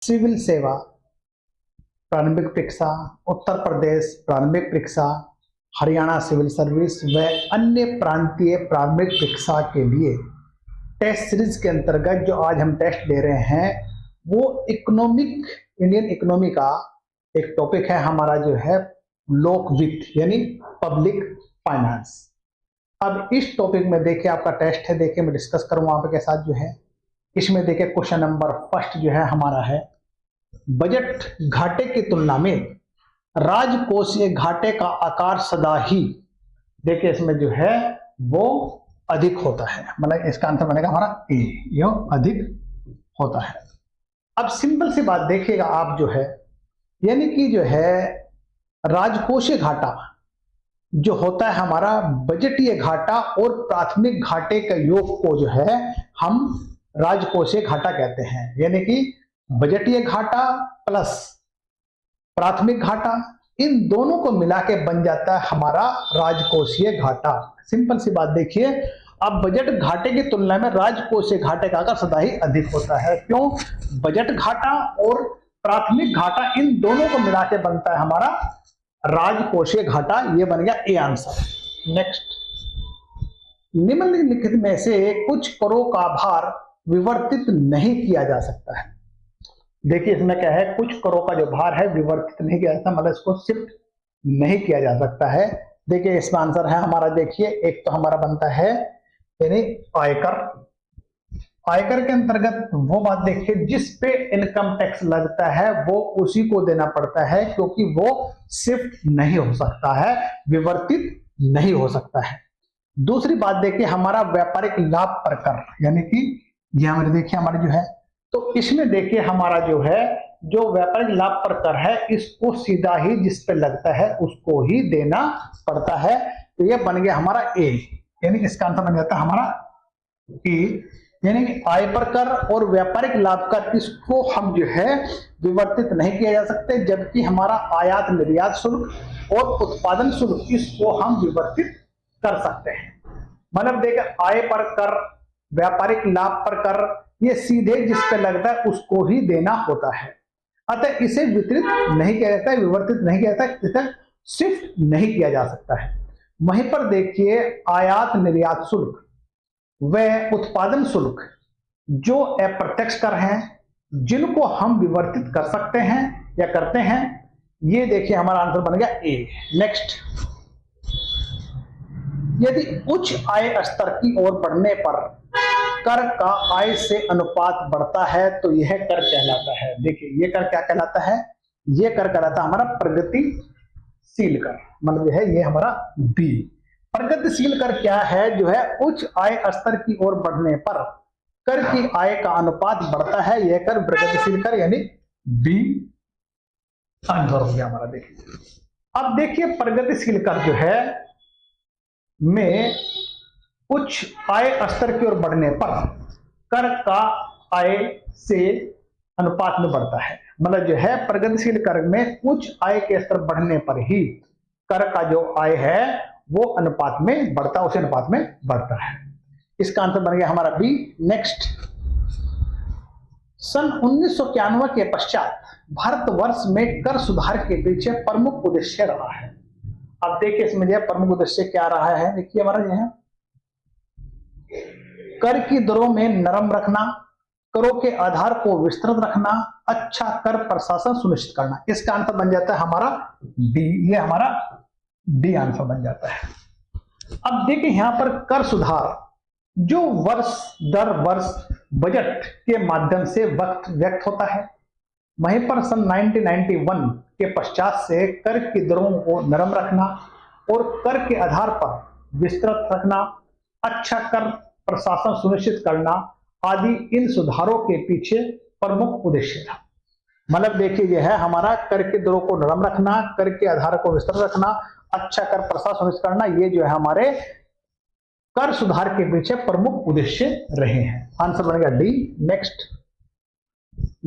Civil सेवा प्रारंभिक परीक्षा, उत्तर प्रदेश प्रारंभिक परीक्षा, हरियाणा सिविल सर्विस व अन्य प्रांतीय प्रारंभिक परीक्षा के लिए टेस्ट सीरीज के अंतर्गत जो आज हम टेस्ट दे रहे हैं वो इकोनॉमिक, इंडियन इकोनॉमी का एक टॉपिक है हमारा जो है लोक वित्त यानी पब्लिक फाइनेंस। अब इस टॉपिक में देखिए आपका टेस्ट है, देखिए मैं डिस्कस करूंगा आपके साथ जो है। इसमें देखिए क्वेश्चन नंबर फर्स्ट जो है हमारा है, बजट घाटे की तुलना में राजकोषीय घाटे का आकार सदा ही, देखिए इसमें जो है वो अधिक होता है, मतलब इसका आंसर बनेगा हमारा ए, यो अधिक होता है। अब सिंपल सी बात देखिएगा आप जो है, यानी कि जो है राजकोषीय घाटा जो होता है हमारा बजटीय घाटा और प्राथमिक घाटे के योग को जो है हम राजकोषीय घाटा कहते हैं। यानी कि बजटीय घाटा प्लस प्राथमिक घाटा, इन दोनों को मिला के बन जाता है हमारा राजकोषीय घाटा। सिंपल सी बात देखिए, अब बजट घाटे की तुलना में राजकोषीय घाटे का आकार सदा ही अधिक होता है। क्यों? बजट घाटा और प्राथमिक घाटा इन दोनों को मिला के बनता है हमारा राजकोषीय घाटा। ये बन गया ए आंसर। नेक्स्ट, निम्नलिखित में से कुछ करों का भार विवर्तित नहीं किया जा सकता है। देखिए इसमें क्या है, कुछ करों का जो भार है विवर्तित नहीं किया जाता, मतलब इसको शिफ्ट नहीं किया जा सकता है। देखिए इसमें आंसर है हमारा, देखिए एक तो हमारा बनता है यानी आयकर। आयकर के अंतर्गत वो बात देखिए जिस पे इनकम टैक्स लगता है वो उसी को देना पड़ता है, क्योंकि वो शिफ्ट नहीं हो सकता है, विवर्तित नहीं हो सकता है। दूसरी बात देखिए हमारा व्यापारिक लाभ पर कर, यानी कि ये हमारे देखिए हमारे जो है, तो इसमें देखिए हमारा जो है जो व्यापारिक लाभ पर कर है इसको सीधा ही जिस पे लगता है उसको ही देना पड़ता है। तो ये बन गया हमारा ए, यानी इसका आंसर बन जाता है हमारा ए, यानी कि आय पर कर और व्यापारिक लाभ कर इसको हम जो है विवर्तित नहीं किया जा सकते, जबकि हमारा आयात निर्यात शुल्क और उत्पादन शुल्क इसको हम विवर्तित कर सकते हैं। मतलब देखिए आय पर कर, व्यापारिक लाभ पर कर, ये सीधे जिस पे लगता है उसको ही देना होता है। अतः इसे वितरित नहीं किया जाता है, विवर्तित नहीं किया जाता है, इसे शिफ्ट नहीं किया जा सकता है। वहीं पर देखिए आयात निर्यात शुल्क व उत्पादन शुल्क जो अप्रत्यक्ष कर हैं जिनको हम विवर्तित कर सकते हैं या करते हैं, ये देखिए हमारा आंसर बन गया ए। नेक्स्ट, यदि उच्च आय स्तर की ओर बढ़ने पर कर का आय से अनुपात बढ़ता है तो यह कर कहलाता है। देखिए ये कर क्या कहलाता है, ये कर कहलाता है हमारा प्रगतिशील कर, मतलब है ये हमारा बी। प्रगतिशील कर क्या है, जो है उच्च आय स्तर की ओर बढ़ने पर कर की आय का अनुपात बढ़ता है, यह कर प्रगतिशील कर यानी बी आंसर हो गया हमारा। देखिए अब देखिए प्रगतिशील कर जो है में उच्च आय स्तर की ओर बढ़ने पर कर का आय से अनुपात में बढ़ता है, मतलब जो है प्रगतिशील कर में उच्च आय के स्तर बढ़ने पर ही कर का जो आय है वो अनुपात में बढ़ता, उसी अनुपात में बढ़ता है। इसका आंसर बन गया हमारा बी। नेक्स्ट, सन 1991 के पश्चात भारतवर्ष में कर सुधार के पीछे प्रमुख उद्देश्य रहा है। अब देखिए इसमें जो प्रमुख उद्देश्य क्या रहा है, देखिए हमारा जो है कर की दरों में नरम रखना, करों के आधार को विस्तृत रखना, अच्छा कर प्रशासन सुनिश्चित करना। इसका आंसर बन जाता है हमारा डी, ये हमारा डी आंसर बन जाता है। अब देखिए यहां पर कर सुधार जो वर्ष दर वर्ष बजट के माध्यम से व्यक्त होता है, वहीं पर सन 1991 के पश्चात से कर की दरों को नरम रखना और कर के आधार पर विस्तृत रखना, अच्छा कर प्रशासन सुनिश्चित करना आदि इन सुधारों के पीछे प्रमुख उद्देश्य था। मतलब देखिए यह है हमारा कर के दरों को नरम रखना, कर के आधार को विस्तृत रखना, अच्छा कर प्रशासन सुनिश्चित करना, ये जो है हमारे कर सुधार के पीछे प्रमुख उद्देश्य रहे हैं। आंसर बनेगा डी। नेक्स्ट,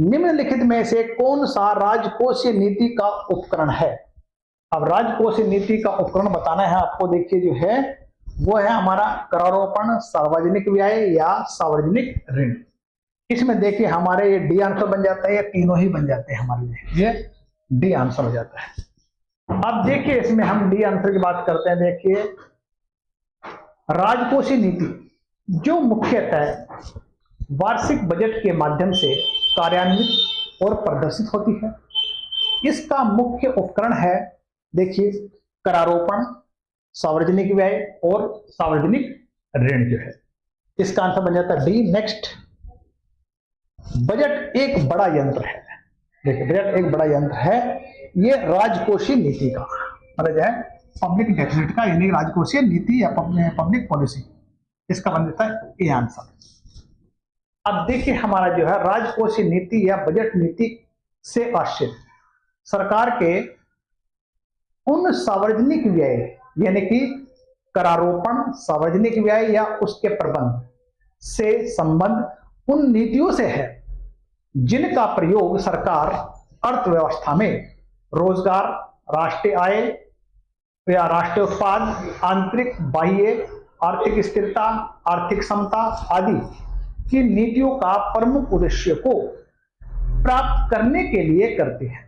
निम्नलिखित में से कौन सा राजकोषीय नीति का उपकरण है। अब राजकोषीय नीति का उपकरण बताना है आपको, देखिए जो है वो है हमारा करारोपण, सार्वजनिक व्यय या सार्वजनिक ऋण। इसमें देखिए हमारे ये डी आंसर बन जाता है, ये तीनों ही बन जाते हैं हमारे लिए, ये डी आंसर हो जाता है। अब देखिए इसमें हम डी आंसर की बात करते हैं। देखिए राजकोषीय नीति जो मुख्यतः वार्षिक बजट के माध्यम से कार्यान्वित और प्रदर्शित होती है, इसका मुख्य उपकरण है देखिए करारोपण, सार्वजनिक व्यय और सार्वजनिक ऋण जो है, इसका आंसर बन जाता है डी। नेक्स्ट, बजट एक बड़ा यंत्र है। देखिए बजट एक बड़ा यंत्र है, ये राजकोषीय नीति का मतलब है पब्लिक डेफिसिट का, यानी राजकोषीय नीति या पब्लिक पॉलिसी, इसका बन जाता है ए आंसर। अब देखिए हमारा जो है राजकोषीय नीति या बजट नीति से आश्रित सरकार के उन सार्वजनिक व्यय यानी कि करारोपण, सार्वजनिक व्यय या उसके प्रबंध से संबंध उन नीतियों से है जिनका प्रयोग सरकार अर्थव्यवस्था में रोजगार, राष्ट्रीय आय या राष्ट्रीय उत्पाद, आंतरिक बाह्य आर्थिक स्थिरता, आर्थिक समता आदि की नीतियों का प्रमुख उद्देश्य को प्राप्त करने के लिए करती है।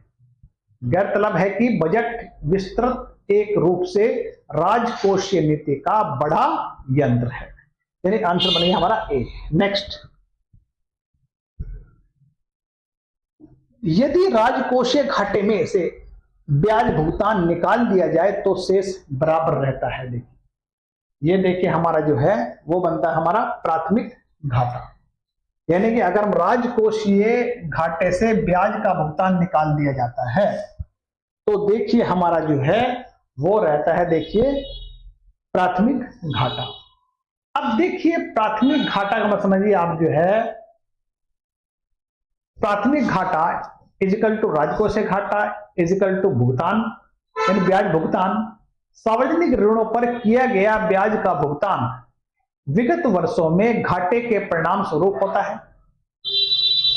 गौरतलब है कि बजट विस्तृत एक रूप से राजकोषीय नीति का बड़ा यंत्र है, यानी आंसर बनेगा हमारा ए। नेक्स्ट, यदि राजकोषीय घाटे में से ब्याज भुगतान निकाल दिया जाए तो शेष बराबर रहता है। देखिए ये देखिए हमारा जो है वो बनता है हमारा प्राथमिक घाटा, यानी कि अगर हम राजकोषीय घाटे से ब्याज का भुगतान निकाल दिया जाता है तो देखिए हमारा जो है वो रहता है देखिए प्राथमिक घाटा। अब देखिए प्राथमिक घाटा का मतलब समझिए आप जो है प्राथमिक घाटा इजिकल टू राजकोषीय घाटा इजिकल टू भुगतान यानी ब्याज भुगतान, सार्वजनिक ऋणों पर किया गया ब्याज का भुगतान विगत वर्षों में घाटे के परिणाम स्वरूप होता है,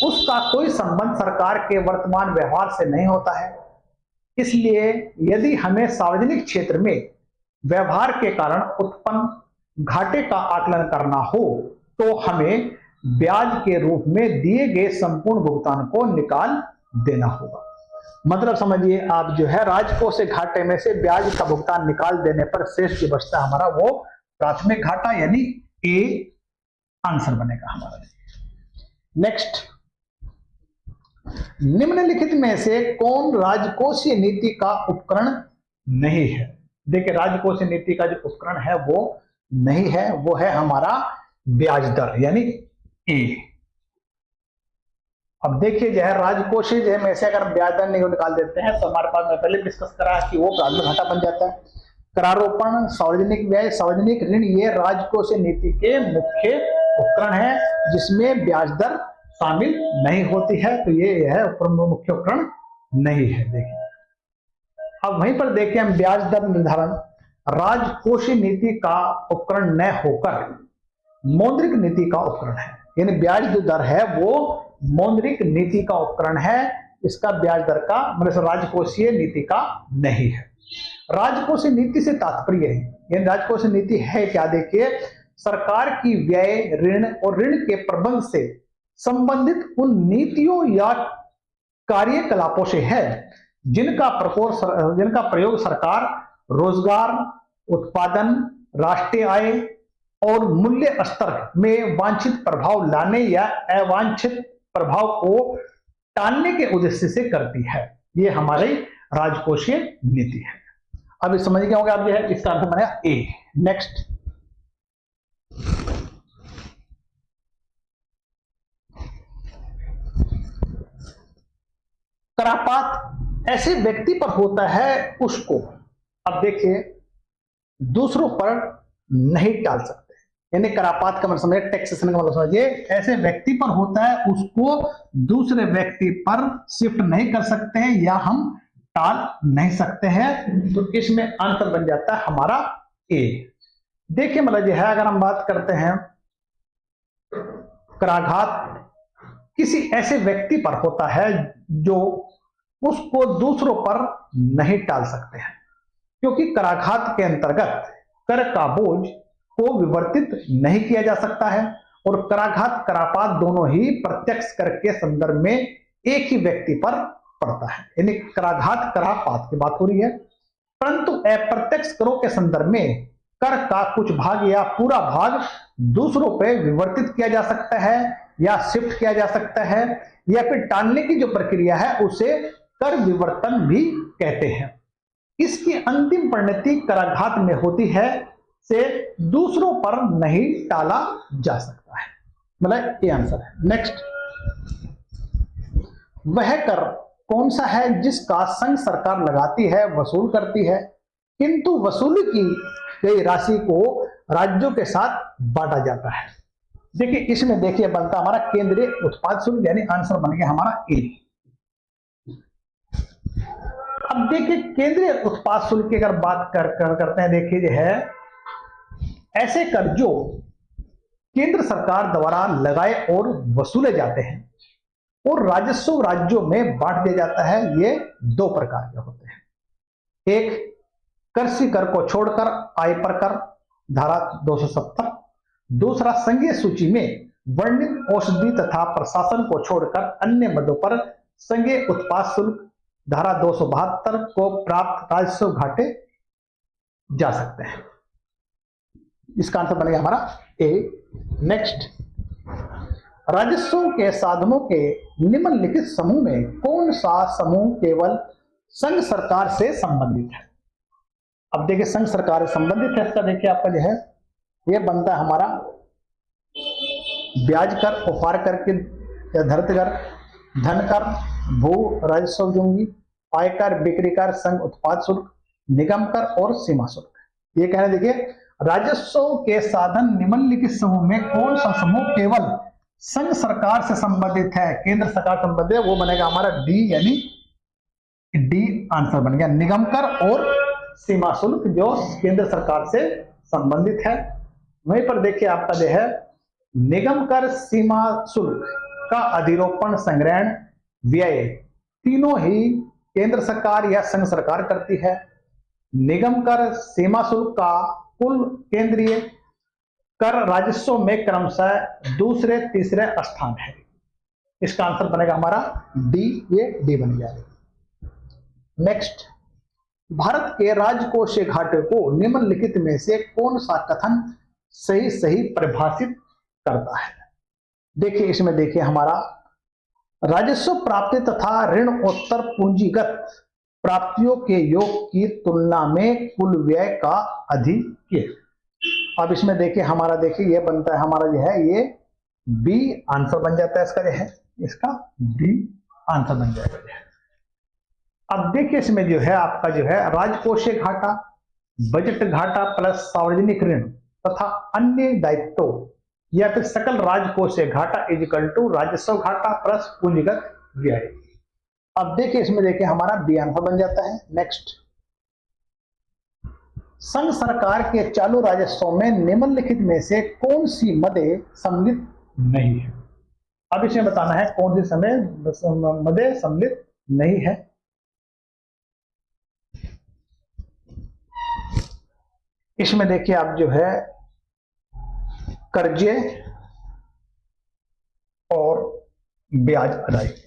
उसका कोई संबंध सरकार के वर्तमान व्यवहार से नहीं होता है। इसलिए यदि हमें सार्वजनिक क्षेत्र में व्यवहार के कारण उत्पन्न घाटे का आकलन करना हो तो हमें ब्याज के रूप में दिए गए संपूर्ण भुगतान को निकाल देना होगा। मतलब समझिए आप जो है राजकोषीय घाटे में से ब्याज का भुगतान निकाल देने पर शेष जो बचता हमारा वो प्राथमिक घाटा यानी ए आंसर बनेगा हमारा। नेक्स्ट, निम्नलिखित में से कौन राजकोषीय नीति का उपकरण नहीं है? देखिए राजकोषीय नीति का जो उपकरण है वो नहीं है, वो है हमारा ब्याज दर यानी ए। अब देखिए जो है राजकोषीय जो है में से अगर ब्याज दर निकाल देते हैं तो हमारे पास में पहले डिस्कस करा कि वो प्राथमिक घाटा बन जाता है। करारोपण, सार्वजनिक व्यय, सार्वजनिक ऋण ये राजकोषीय नीति के मुख्य उपकरण है जिसमें ब्याज दर शामिल नहीं होती है, तो ये है मुख्य उपकरण नहीं है। देखिए अब वहीं पर देखिए हम ब्याज दर निर्धारण राजकोषीय नीति का उपकरण न होकर मौद्रिक नीति का उपकरण है, यानी ब्याज जो दर है वो मौद्रिक नीति का उपकरण है, इसका ब्याज दर का मतलब राजकोषीय नीति का नहीं है। राजकोषीय नीति से तात्पर्य है, यानी राजकोषीय नीति है क्या? देखिए सरकार की व्यय, ऋण और ऋण के प्रबंध से संबंधित उन नीतियों या कार्यकलापों से है जिनका प्रयोग सरकार रोजगार, उत्पादन, राष्ट्रीय आय और मूल्य स्तर में वांछित प्रभाव लाने या अवांछित प्रभाव को टालने के उद्देश्य से करती है। ये हमारी राजकोषीय नीति है। अब इस समझ गए होंगे आप, जो है इसका आंसर बनेगा ए। नेक्स्ट, करापात ऐसे व्यक्ति पर होता है उसको, अब देखिए दूसरों पर नहीं टाल सकते, यानी करापात का मतलब समझिए टैक्सेशन का मतलब समझिए ऐसे व्यक्ति पर होता है उसको दूसरे व्यक्ति पर शिफ्ट नहीं कर सकते हैं या हम टाल नहीं सकते हैं, तो इसमें आंसर बन जाता है हमारा ए। देखिए मतलब जो है अगर हम बात करते हैं कराघात किसी ऐसे व्यक्ति पर होता है जो उसको दूसरों पर नहीं टाल सकते हैं, क्योंकि कराघात के अंतर्गत कर का बोझ को विवर्तित नहीं किया जा सकता है और कराघात करापात दोनों ही प्रत्यक्ष कर के संदर्भ में एक ही व्यक्ति पर पड़ता है, यानी कराघात करापात की बात हो रही है। परंतु अप्रत्यक्ष करों के संदर्भ में कर का कुछ भाग या पूरा भाग दूसरों पे विवर्तित किया जा सकता है या शिफ्ट किया जा सकता है, या फिर टालने की जो प्रक्रिया है उसे कर विवर्तन भी कहते हैं। इसकी अंतिम परिणति कराघात में होती है, से दूसरों पर नहीं टाला जा सकता है, मतलब ये आंसर है। नेक्स्ट, वह कर कौन सा है जिसका संघ सरकार लगाती है, वसूल करती है, किंतु वसूली की गई राशि को राज्यों के साथ बांटा जाता है। देखिए इसमें देखिए बनता हमारा केंद्रीय उत्पाद शुल्क, यानी आंसर बन गया हमारा ए। अब देखिए केंद्रीय उत्पाद शुल्क की अगर बात करते हैं, देखिए जो है ऐसे कर जो केंद्र सरकार द्वारा लगाए और वसूले जाते हैं और राजस्व राज्यों में बांट दिया जाता है, ये दो प्रकार के होते हैं। एक कृषि कर को छोड़कर आय पर कर, धारा 270। दूसरा संघीय सूची में वर्णित औषधि तथा प्रशासन को छोड़कर अन्य मदों पर संघीय उत्पाद शुल्क, धारा 272 को प्राप्त राजस्व घाटे जा सकते हैं। इसका आंसर बनेगा हमारा ए। नेक्स्ट, राजस्व के साधनों के निम्नलिखित समूह में कौन सा समूह केवल संघ सरकार से संबंधित है? अब देखिए संघ सरकार से संबंधित है, इसका देखिए आपका जो है ये बनता है हमारा ब्याज कर, उपहार कर के या धरती कर, धन कर, भू राजस्व जोंगी, आयकर, बिक्री कर, संघ उत्पाद शुल्क, निगम कर और सीमा शुल्क। ये कह रहे देखिए राजस्व के साधन निम्नलिखित समूह में कौन सा समूह केवल संघ सरकार से संबंधित है, केंद्र सरकार संबंधित है, वो बनेगा हमारा डी, यानी डी आंसर बन गया। निगम कर और सीमा शुल्क जो केंद्र सरकार से संबंधित है। वहीं पर देखिए आपका जो है निगम कर, सीमा शुल्क का अधिरोपण, संग्रहण, व्यय तीनों ही केंद्र सरकार या संघ सरकार करती है। निगम कर, सीमा शुल्क का कुल केंद्रीय कर राजस्व में क्रमशः दूसरे तीसरे स्थान है। इसका आंसर बनेगा हमारा डी, ये डी बन जाएगा। नेक्स्ट, भारत के राजकोषीय घाटे को निम्नलिखित में से कौन सा कथन सही परिभाषित करता है? देखिए इसमें देखिए हमारा राजस्व प्राप्ति तथा ऋणोत्तर पूंजीगत प्राप्तियों के योग की तुलना में कुल व्यय का अधिक। अब इसमें देखिए हमारा देखिए ये बनता है हमारा जो है ये बी आंसर बन जाता है, इसका जो है इसका बी आंसर बन जाएगा। अब देखिए इसमें जो है आपका जो है राजकोषीय घाटा, बजट घाटा प्लस सार्वजनिक ऋण तथा अन्य दायित्व या फिर सकल राजकोषीय घाटा इज इक्वल टू राजस्व घाटा प्लस पूंजीगत व्यय। अब देखिए इसमें देखिए हमारा बी आंसर बन जाता है। नेक्स्ट, संघ सरकार के चालू राजस्व में निम्नलिखित में से कौन सी मदें सम्मिलित नहीं है? अब इसमें बताना है कौन सी मदें सम्मिलित नहीं है। इसमें देखिए आप जो है कर्जे और ब्याज अदायगी,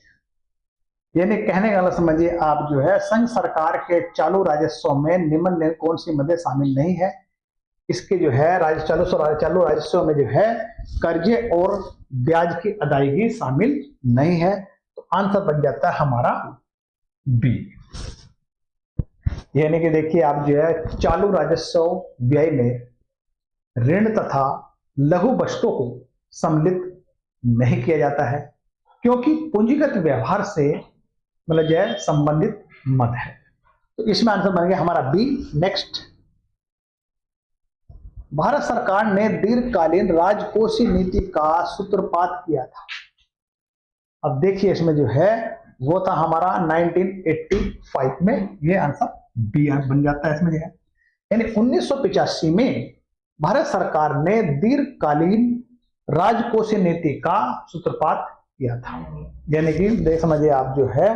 यानी कहने का मतलब समझिए आप जो है संघ सरकार के चालू राजस्व में निम्न में कौन सी मदें शामिल नहीं है। इसके जो है चालू राजस्व में जो है कर्जे और ब्याज की अदायगी शामिल नहीं है, तो आंसर बन जाता है हमारा बी। यानी कि देखिए आप जो है चालू राजस्व व्यय में ऋण तथा लघु बचतों को सम्मिलित नहीं किया जाता है, क्योंकि पूंजीगत व्यवहार से मतलब जो है संबंधित मत है, तो इसमें आंसर बन गया हमारा बी। नेक्स्ट, भारत सरकार ने दीर्घकालीन राजकोषीय नीति का सूत्रपात किया था। अब देखिए इसमें जो है वो था हमारा 1985 में, ये आंसर बी बन जाता है इसमें जो है। यानी 1985 में भारत सरकार ने दीर्घकालीन राजकोषीय नीति का सूत्रपात किया था। यानी कि देख समझिए आप जो है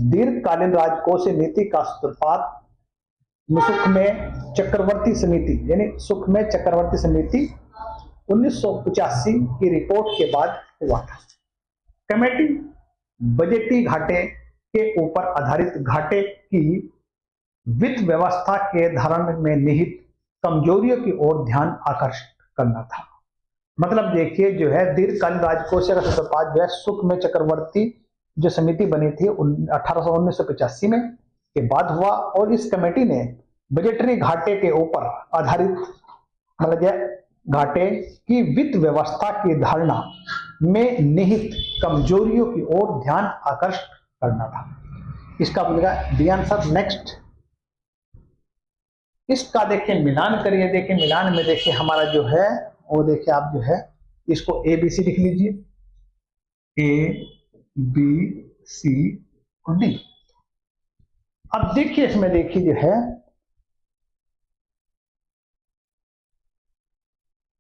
दीर्घकालीन राजकोषीय नीति का सूत्रपात सुख में चक्रवर्ती समिति, यानी सुख में चक्रवर्ती समिति 1985 की रिपोर्ट के बाद हुआ था। कमेटी बजटीय घाटे के ऊपर आधारित घाटे की वित्त व्यवस्था के धारण में निहित कमजोरियों की ओर ध्यान आकर्षित करना था। मतलब देखिए जो है दीर्घकालीन राजकोषीय सूत्रपात जो है सुखमय चक्रवर्ती जो समिति बनी थी 1985 में के बाद हुआ, और इस कमेटी ने बजटरी घाटे के ऊपर आधारित मतलब घाटे की वित्त व्यवस्था की धारणा में निहित कमजोरियों की ओर ध्यान आकर्षित करना था। इसका बनेगा डी आंसर। नेक्स्ट इसका देखिए मिलान करिए। देखिए मिलान में देखिए हमारा जो है वो देखिए आप जो है इसको ए बी सी लिख लीजिए, ए बी सी और डी। अब देखिए इसमें देखिए जो है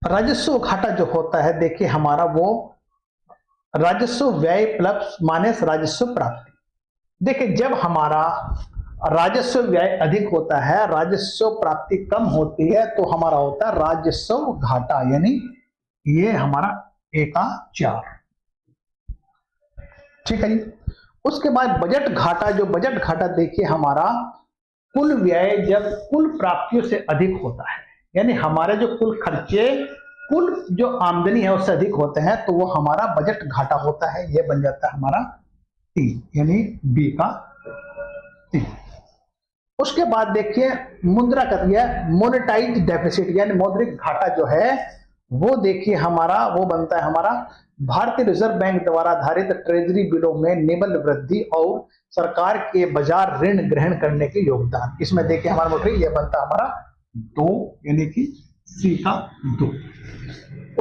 राजस्व घाटा जो होता है देखिए हमारा वो राजस्व व्यय प्लस माइनस राजस्व प्राप्ति। देखिए जब हमारा राजस्व व्यय अधिक होता है, राजस्व प्राप्ति कम होती है, तो हमारा होता है राजस्व घाटा, यानी ये हमारा ए का 4। ठीक है जी। उसके बाद बजट घाटा, जो बजट घाटा देखिए हमारा कुल व्यय जब कुल प्राप्तियों से अधिक होता है, यानी हमारे जो कुल खर्चे कुल जो आमदनी है उससे अधिक होते हैं, तो वो हमारा बजट घाटा होता है। ये बन जाता है हमारा टी, यानी बी का 3। उसके बाद देखिए मुद्रा करिए मोनेटाइज डेफिसिट, यानी मौद्रिक घाटा जो है वो देखिए हमारा वो बनता है हमारा भारतीय रिजर्व बैंक द्वारा आधारित ट्रेजरी बिलों में निबल वृद्धि और सरकार के बाजार ऋण ग्रहण करने के योगदान। इसमें देखिए हमारा मोटरी ये बनता है हमारा 2, यानी कि सी का 2।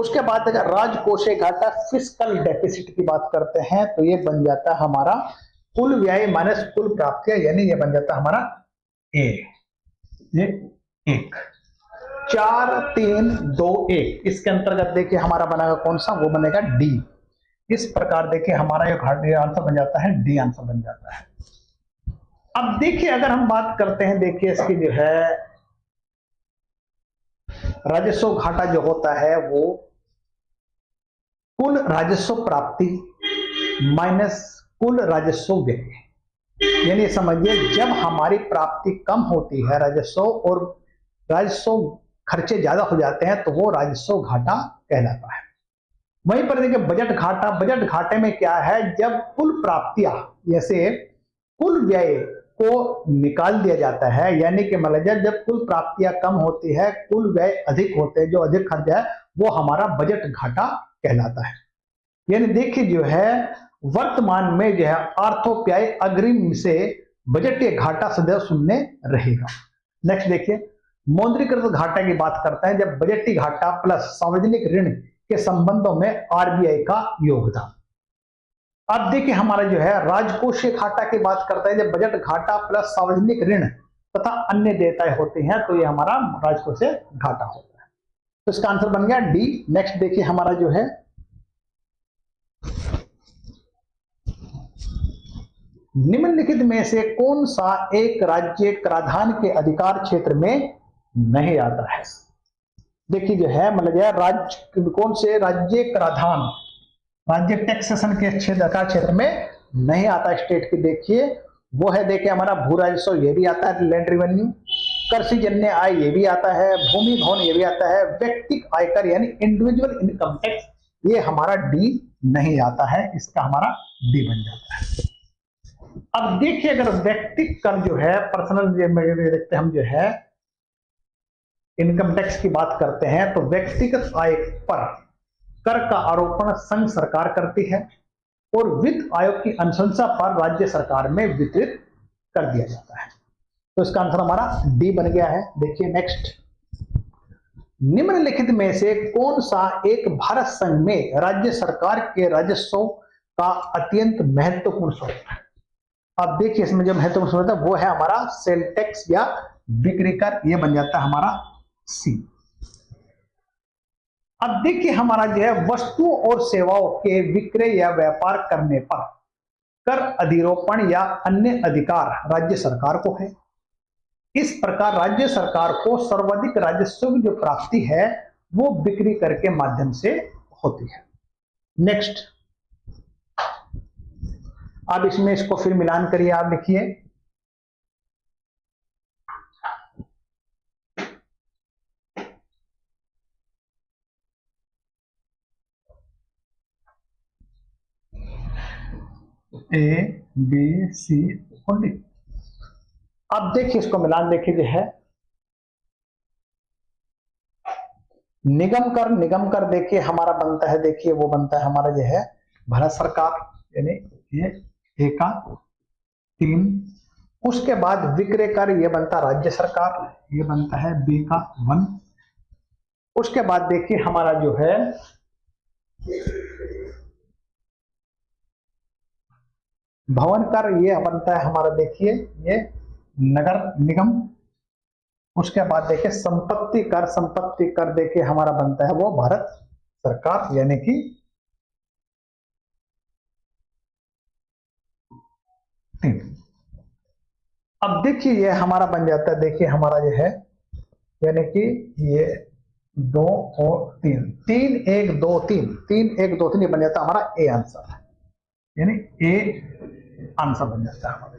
उसके बाद अगर राजकोषीय घाटा फिस्कल डेफिसिट की बात करते हैं तो ये बन जाता है हमारा कुल व्यय माइनस कुल प्राप्तियां, यानी ये बन जाता है हमारा ए, ये 1 4 3 2 1। इसके अंतर्गत देखिए हमारा बनेगा कौन सा, वो बनेगा डी। इस प्रकार देखिए हमारा ये आंसर बन जाता है डी आंसर बन जाता है। अब देखिए अगर हम बात करते हैं देखिए इसकी जो है राजस्व घाटा जो होता है वो कुल राजस्व प्राप्ति माइनस कुल राजस्व व्यय, यानी समझिए जब हमारी प्राप्ति कम होती है राजस्व और राजस्व खर्चे ज्यादा हो जाते हैं तो वो राजस्व घाटा कहलाता है। वहीं पर देखिए बजट घाटा, बजट घाटे में क्या है, जब कुल प्राप्तियां जैसे कुल व्यय को निकाल दिया जाता है, यानी कि मतलब जब कुल प्राप्तियां कम होती है कुल व्यय अधिक होते हैं, जो अधिक खर्चा है वो हमारा बजट घाटा कहलाता है। यानी देखिए जो है वर्तमान में जो है अर्थोपाय अग्रिम से बजटीय घाटा सदैव शून्य रहेगा। नेक्स्ट देखिए मौद्रिकृत घाटा की बात करते हैं, जब बजटीय घाटा प्लस सार्वजनिक ऋण के संबंधों में आरबीआई का योगदान। अब देखिए हमारा जो है राजकोषीय घाटा की बात करते हैं, जब बजट घाटा प्लस सार्वजनिक ऋण तथा अन्य देयताएं होती हैं तो ये हमारा राजकोषीय घाटा होता है। तो इसका आंसर बन गया डी। नेक्स्ट देखिए हमारा जो है निम्नलिखित में से कौन सा एक राज्य कराधान के अधिकार क्षेत्र में नहीं आता है। देखिए जो है मतलब राज्य कौन से राज्य कराधान राज्य टैक्सेशन के अधिकार क्षेत्र में नहीं आता स्टेट की, देखिए वो है देखिए हमारा भू राजस्व ये भी आता है, लैंड रेवेन्यू, कृषि जन्य आय ये भी आता है, भूमि भवन ये भी आता है, व्यक्तिगत आयकर यानी इंडिविजुअल इनकम टैक्स ये हमारा डी नहीं आता है, इसका हमारा डी बन जाता है। अब देखिए अगर व्यक्तिगत कर जो है पर्सनल देखते हम जो है इनकम टैक्स की बात करते हैं तो व्यक्तिगत आय पर कर का आरोपण संघ सरकार करती है और वित्त आयोग की अनुशंसा पर राज्य सरकार में वितरित कर दिया जाता है। तो इसका आंसर हमारा डी बन गया है। देखिए नेक्स्ट निम्नलिखित में से कौन सा एक भारत संघ में राज्य सरकार के राजस्व का अत्यंत महत्वपूर्ण स्रोत है। अब देखिए इसमें जो महत्वपूर्ण स्रोत है वो है हमारा सेल टैक्स या बिक्री कर, ये बन जाता है हमारा सी। अब देखिए हमारा जो है वस्तुओं और सेवाओं के विक्रय या व्यापार करने पर कर अधिरोपण या अन्य अधिकार राज्य सरकार को है। इस प्रकार राज्य सरकार को सर्वाधिक राजस्व की जो प्राप्ति है वो बिक्री कर के माध्यम से होती है। नेक्स्ट, अब इसमें इसको फिर मिलान करिए, आप लिखिए ए बी सी ओनली। अब देखिए इसको मिलान, देखिए जो है निगम कर देखिए हमारा बनता है, देखिए वो बनता है हमारा जो है भारत सरकार, यानी ये ए का 3, उसके बाद विक्रय कर ये बनता राज्य सरकार, ये बनता है बी का 1, उसके बाद देखिए हमारा जो है भवन कर ये बनता है हमारा, देखिए ये नगर निगम, उसके बाद देखिए संपत्ति कर देखिए हमारा बनता है वो भारत सरकार, यानी कि 3। अब देखिए ये हमारा बन जाता है, देखिए हमारा जो है यानी कि ये 2 और 3, 3 1 2 3, 3 1 2 3 ये बन जाता है हमारा ए आंसर, यानी ए आंसर बन जाता है हमारा।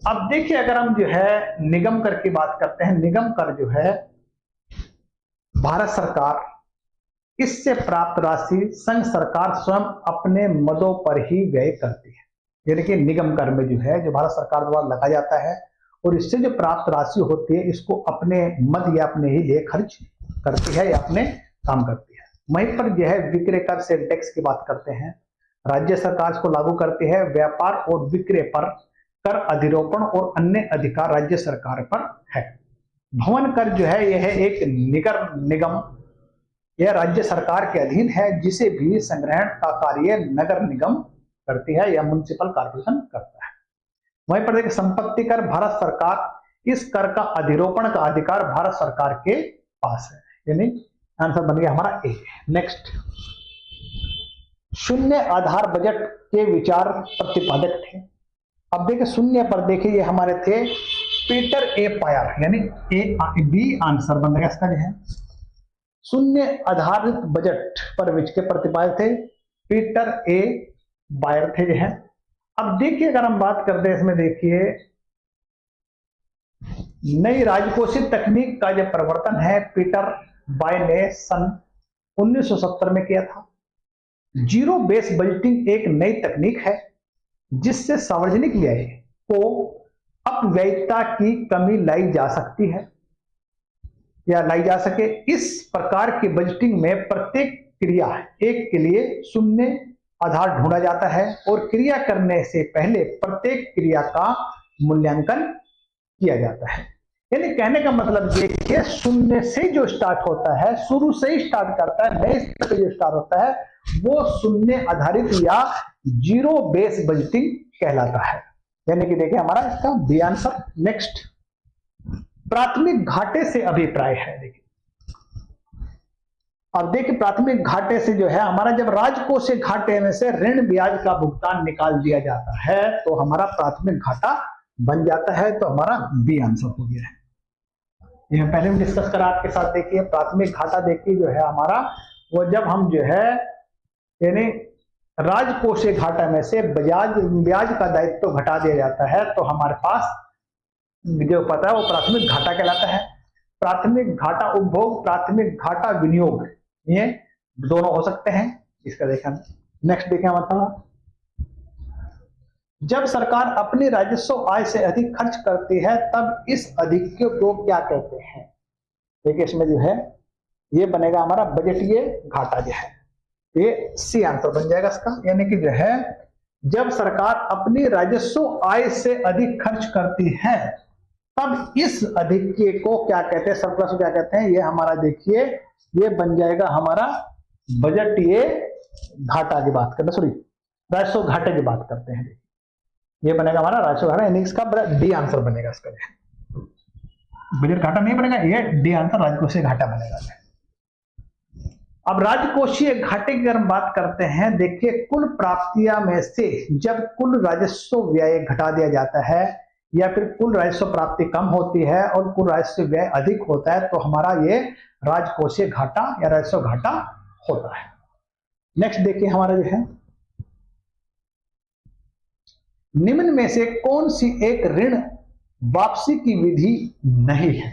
अब देखिए अगर हम जो है निगम कर की बात करते हैं, निगम कर जो है भारत सरकार, इससे प्राप्त राशि संघ सरकार स्वयं अपने मदों पर ही व्यय करती है, यानी कि निगम कर में जो है जो भारत सरकार द्वारा लगाया जाता है और इससे जो प्राप्त राशि होती है इसको अपने मद या अपने ही लिए खर्च करती है या अपने काम करती है। वहीं पर जो है विक्रय कर से टैक्स की बात करते हैं, राज्य सरकार इसको लागू करती है, व्यापार और विक्रय पर कर अधिरोपण और अन्य अधिकार राज्य सरकार पर है। भवन कर जो है यह एक निगम यह राज्य सरकार के अधीन है, जिसे भी संग्रहण का कार्य नगर निगम करती है या म्युनिसिपल कॉर्पोरेशन करता है। वहीं पर देखिए संपत्ति कर भारत सरकार, इस कर का अधिरोपण का अधिकार भारत सरकार के पास है, यानी आंसर बन गया हमारा ए। नेक्स्ट, शून्य आधार बजट के विचार प्रतिपादक थे। अब देखिए शून्य पर देखिए ये हमारे थे पीटर ए पायर, यानी ए बी आंसर बन गया इसका जो है। शून्य आधारित बजट पर के प्रतिपादक थे पीटर ए बायर थे जो है। अब देखिए अगर हम बात करते हैं इसमें, देखिए नई राजकोषीय तकनीक का जो प्रवर्तन है पीटर बाय ने सन 1970 में किया था। जीरो बेस बजटिंग एक नई तकनीक है जिससे सार्वजनिक व्यय को अपव्ययता की कमी लाई जा सकती है या लाई जा सके। इस प्रकार की बजटिंग में प्रत्येक क्रिया एक के लिए शून्य आधार ढूंढा जाता है और क्रिया करने से पहले प्रत्येक क्रिया का मूल्यांकन किया जाता है। यानी कहने का मतलब देखिए शून्य से जो स्टार्ट होता है, शुरू से ही स्टार्ट करता है, नए से जो स्टार्ट होता है वो शून्य आधारित या जीरो बेस बजटिंग कहलाता है, यानी कि देखिए हमारा इसका बी आंसर। नेक्स्ट, प्राथमिक घाटे से अभिप्राय है। देखिए अब देखिए प्राथमिक घाटे से जो है हमारा, जब राजकोषीय घाटे में से ऋण ब्याज का भुगतान निकाल दिया जाता है तो हमारा प्राथमिक घाटा बन जाता है, तो हमारा बी आंसर हो गया है। ये पहले भी डिस्कस करा आपके साथ। देखिए प्राथमिक घाटा देखिए जो है हमारा वो जब हम जो है यानी राजकोषीय घाटा में से ब्याज का दायित्व घटा दिया जाता है तो हमारे पास जो पता है वो प्राथमिक घाटा कहलाता है। प्राथमिक घाटा उपभोग, प्राथमिक घाटा विनियोग, ये दोनों हो सकते हैं। इसका देखा नेक्स्ट देखें मतलब, जब सरकार अपनी राजस्व आय से अधिक खर्च करती है तब इस अधिक को क्या कहते हैं। देखिए इसमें जो है ये बनेगा हमारा बजटीय घाटा जो है, ये सी आंसर बन जाएगा इसका। यानी कि जो है जब सरकार अपनी राजस्व आय से अधिक खर्च करती है तब इस अधिक्य को क्या कहते हैं, सरप्लस को क्या कहते हैं। ये हमारा देखिए ये बन जाएगा हमारा बजटीय घाटा की बात करते, सॉरी राजस्व घाटे की बात करते हैं। ये बनेगा हमारा राजस्व घाटा, यानी इसका डी आंसर बनेगा इसका। बजट घाटा नहीं बनेगा, ये डी आंसर राजकोषीय घाटा बनेगा। अब राजकोषीय घाटे की अगर हम बात करते हैं, देखिए कुल प्राप्तियां में से जब कुल राजस्व व्यय घटा दिया जाता है या फिर कुल राजस्व प्राप्ति कम होती है और कुल राजस्व व्यय अधिक होता है तो हमारा ये राजकोषीय घाटा या राजस्व घाटा होता है। नेक्स्ट देखिए हमारा जो है, निम्न में से कौन सी एक ऋण वापसी की विधि नहीं है?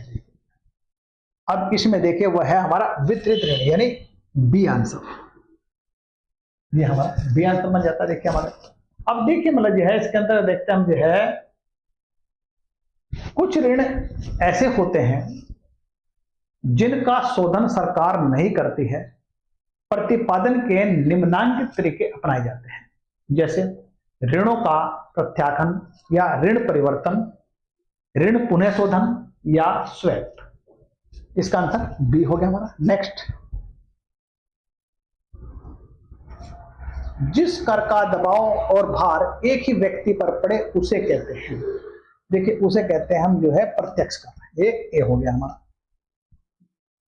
अब इसमें देखिए वह है हमारा वितरित ऋण, यानी बी आंसर। ये हमारा बी आंसर बन जाता है। देखिए हमारा, अब देखिए मतलब जो है इसके अंदर देखते हैं हम जो है, कुछ ऋण ऐसे होते हैं जिनका शोधन सरकार नहीं करती है, प्रतिपादन के निम्नांकित तरीके अपनाए जाते हैं, जैसे ऋणों का प्रत्याख्यान या ऋण परिवर्तन, ऋण पुनः शोधन या स्वैप। इसका आंसर बी हो गया हमारा। नेक्स्ट, जिस कर का दबाव और भार एक ही व्यक्ति पर पड़े उसे कहते हैं। देखिए उसे कहते हैं हम जो है प्रत्यक्ष कर। ये ए हो गया हमारा,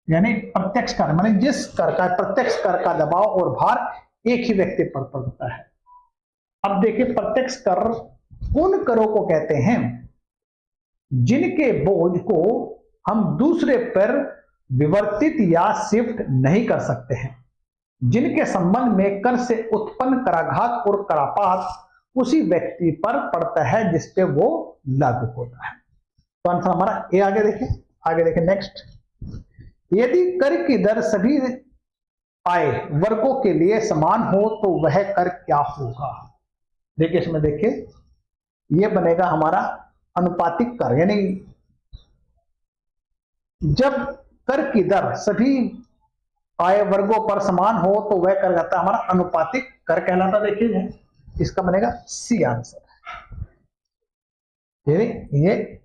यानी प्रत्यक्ष कर माने जिस कर का, प्रत्यक्ष कर का दबाव और भार एक ही व्यक्ति पर पड़ता है। अब देखिए प्रत्यक्ष कर उन करों को कहते हैं जिनके बोझ को हम दूसरे पर विवर्तित या शिफ्ट नहीं कर सकते हैं, जिनके संबंध में कर से उत्पन्न कराघात और करापात उसी व्यक्ति पर पड़ता है जिस पे वो लागू होता है। तो आंसर हमारा ए। आगे देखें नेक्स्ट, यदि कर की दर सभी आय वर्गों के लिए समान हो तो वह कर क्या होगा? देखिए इसमें देखिए ये बनेगा हमारा अनुपातिक कर, यानी जब कर की दर सभी आय वर्गों पर समान हो तो वह कर कहता है हमारा अनुपातिक कर कहलाता। देखिए इसका बनेगा सी आंसर, ये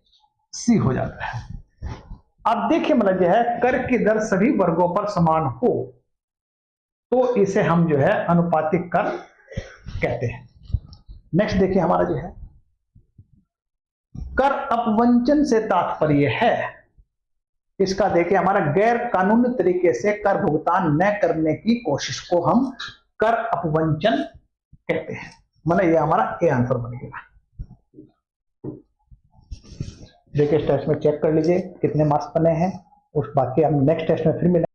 सी हो जाता है। अब देखिए मतलब जो है कर की दर सभी वर्गों पर समान हो तो इसे हम जो है अनुपातिक कर कहते हैं। नेक्स्ट देखिए हमारा जो है, कर अपवंचन से तात्पर्य है। इसका देखिए हमारा गैर कानूनी तरीके से कर भुगतान न करने की कोशिश को हम कर अपवंचन कहते हैं। मतलब ये हमारा ए आंसर बन गया। देखिए इस टेस्ट में चेक कर लीजिए कितने मार्क्स बने हैं, उस बाकी हम नेक्स्ट टेस्ट में फिर मिलेंगे।